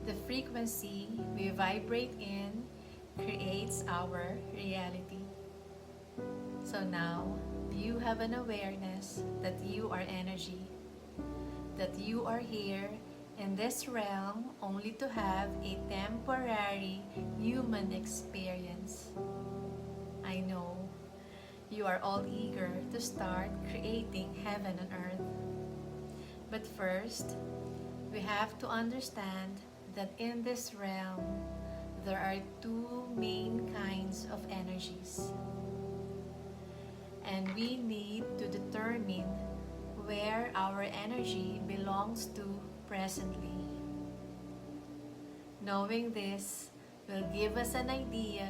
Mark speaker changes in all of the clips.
Speaker 1: The frequency we vibrate in creates our reality. So now, you have an awareness that you are energy, that you are here in this realm only to have a temporary human experience. I know you are all eager to start creating heaven on earth. But first, we have to understand that in this realm, there are two main kinds of energies. And we need to determine where our energy belongs to presently. Knowing this will give us an idea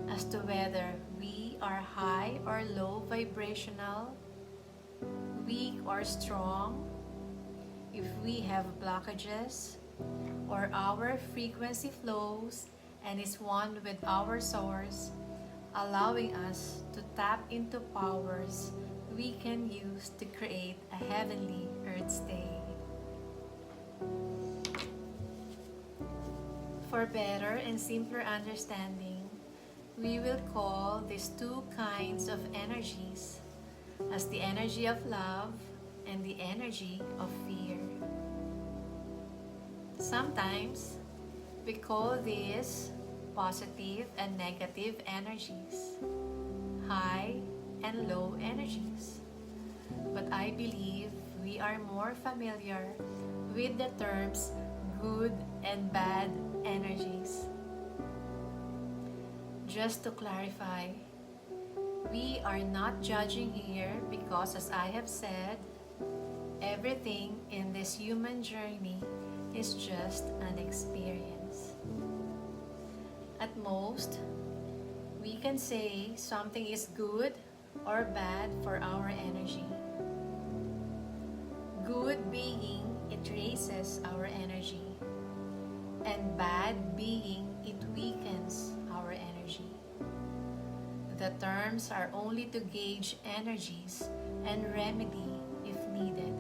Speaker 1: as to whether we are high or low vibrational, weak or strong, if we have blockages, or our frequency flows and is one with our source, allowing us to tap into powers we can use to create a heavenly earth stay. For better and simpler understanding, we will call these two kinds of energies as the energy of love and the energy of fear. Sometimes, we call these positive and negative energies, high and low energies. But I believe we are more familiar with the terms good and bad energies. Just to clarify, we are not judging here because, as I have said, everything in this human journey is just an experience. At most, we can say something is good or bad for our energy. Good being it raises our energy, and bad being it weakens our energy. The terms are only to gauge energies and remedy if needed,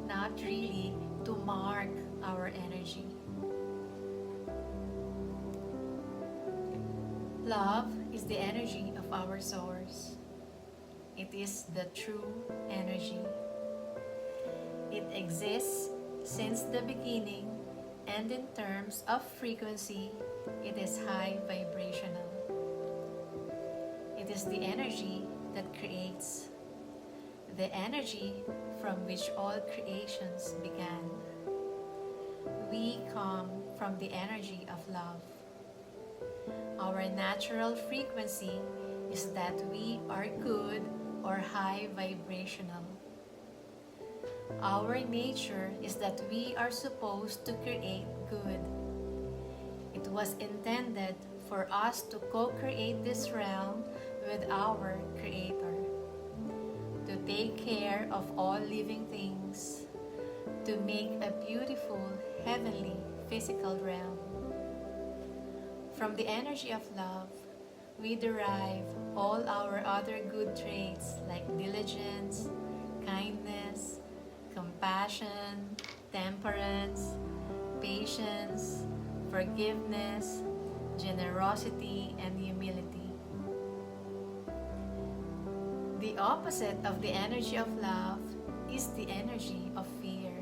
Speaker 1: not really to mark our energy. Love is the energy of our source. It is the true energy. It exists since the beginning, and in terms of frequency, it is high vibrational. It is the energy that creates, the energy from which all creations began. We come from the energy of love. Our natural frequency is that we are good or high vibrational. Our nature is that we are supposed to create good. It was intended for us to co-create this realm with our Creator, to take care of all living things, to make a beautiful, heavenly, physical realm. From the energy of love, we derive all our other good traits like diligence, kindness, compassion, temperance, patience, forgiveness, generosity, and humility. The opposite of the energy of love is the energy of fear.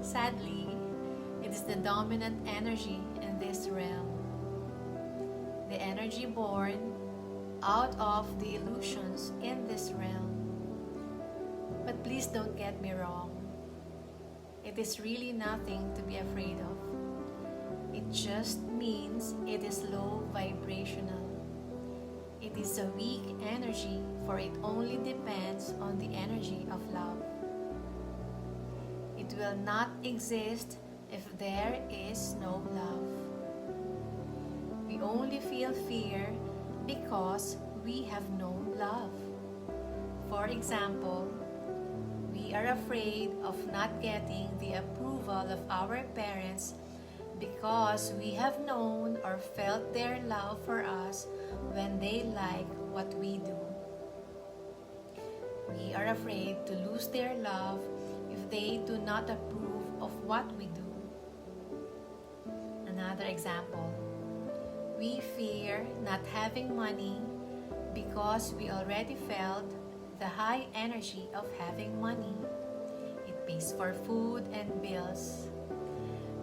Speaker 1: Sadly, it is the dominant energy in this realm. The energy born out of the illusions in this realm. But please don't get me wrong. It is really nothing to be afraid of. It just means it is low vibrational. It is a weak energy, for it only depends on the energy of love. It will not exist if there is no love. We only feel fear because we have known love. For example, we are afraid of not getting the approval of our parents because we have known or felt their love for us when they like what we do. We are afraid to lose their love if they do not approve of what we do. Another example, we fear not having money because we already felt the high energy of having money. It pays for food and bills.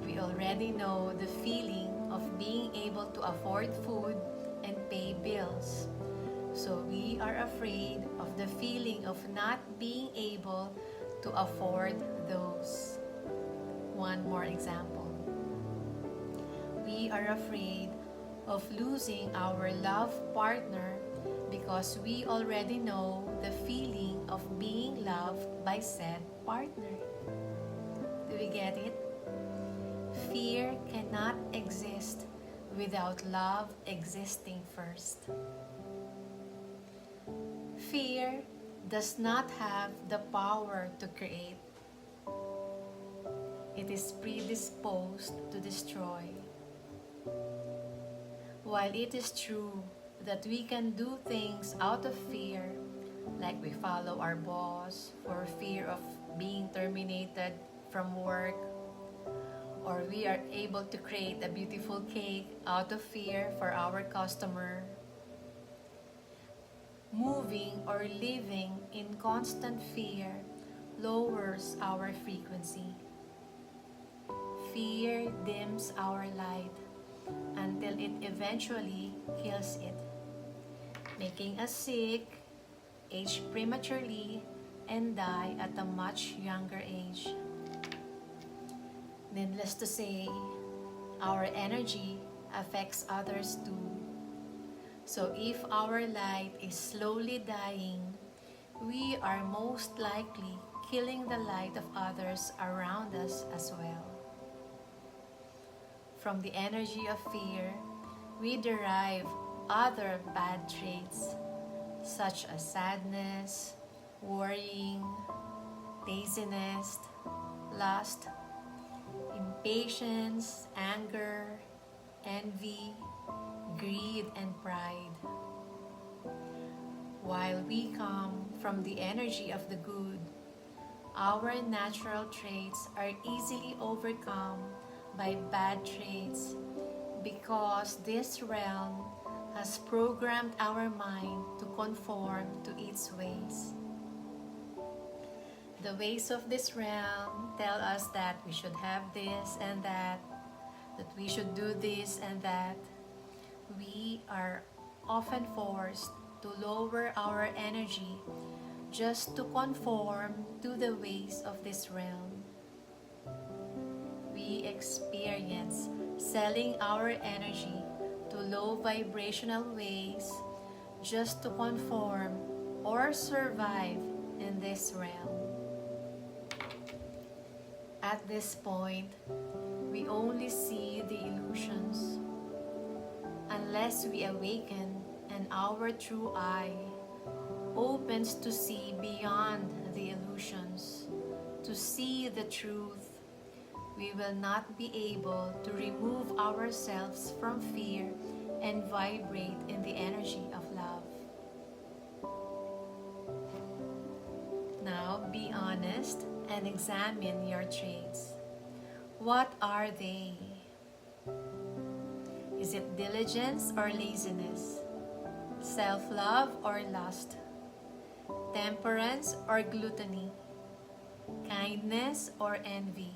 Speaker 1: We already know the feeling of being able to afford food and pay bills. So we are afraid of the feeling of not being able to afford those. One more example. We are afraid of losing our love partner because we already know the feeling of being loved by said partner. Do we get it? Fear cannot exist without love existing first. Fear does not have the power to create. It is predisposed to destroy. While it is true that we can do things out of fear, like we follow our boss for fear of being terminated from work, or we are able to create a beautiful cake out of fear for our customer, moving or living in constant fear lowers our frequency. Fear dims our light until it eventually kills it, making us sick, age prematurely, and die at a much younger age. Needless to say, our energy affects others too. So if our light is slowly dying, we are most likely killing the light of others around us as well. From the energy of fear, we derive other bad traits such as sadness, worrying, laziness, lust, impatience, anger, envy, greed, and pride. While we come from the energy of the good, our natural traits are easily overcome by bad traits because this realm has programmed our mind to conform to its ways. The ways of this realm tell us that we should have this and that we should do this and that. We are often forced to lower our energy just to conform to the ways of this realm. We experience selling our energy to low vibrational ways just to conform or survive in this realm. At this point, we only see the illusions. Unless we awaken and our true eye opens to see beyond the illusions, to see the truth, we will not be able to remove ourselves from fear and vibrate in the energy of love. Now be honest and examine your traits. What are they? Is it diligence or laziness? Self-love or lust? Temperance or gluttony? Kindness or envy?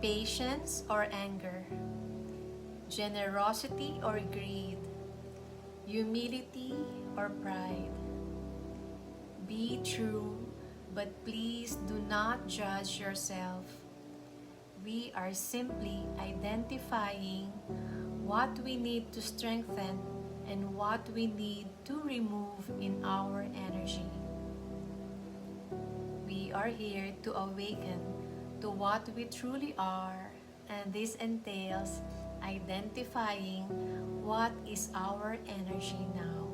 Speaker 1: Patience or anger? Generosity or greed? Humility or pride? Be true, but please do not judge yourself. We are simply identifying what we need to strengthen and what we need to remove in our energy. We are here to awaken to what we truly are, and this entails identifying what is our energy now.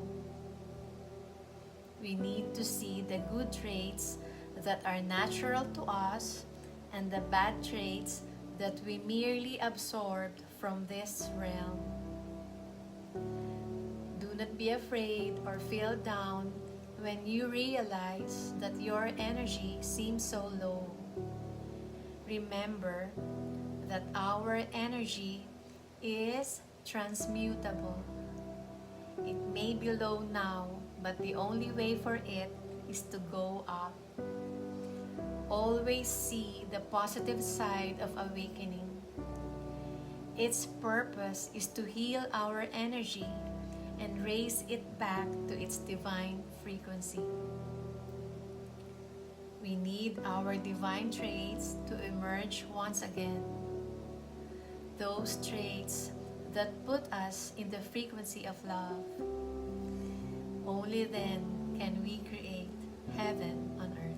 Speaker 1: We need to see the good traits that are natural to us and the bad traits that we merely absorbed from this realm. Do not be afraid or feel down when you realize that your energy seems so low. Remember that our energy is transmutable. It may be low now, but the only way for it is to go up. Always see the positive side of awakening. Its purpose is to heal our energy and raise it back to its divine frequency. We need our divine traits to emerge once again. Those traits that put us in the frequency of love. Only then can we create heaven on earth.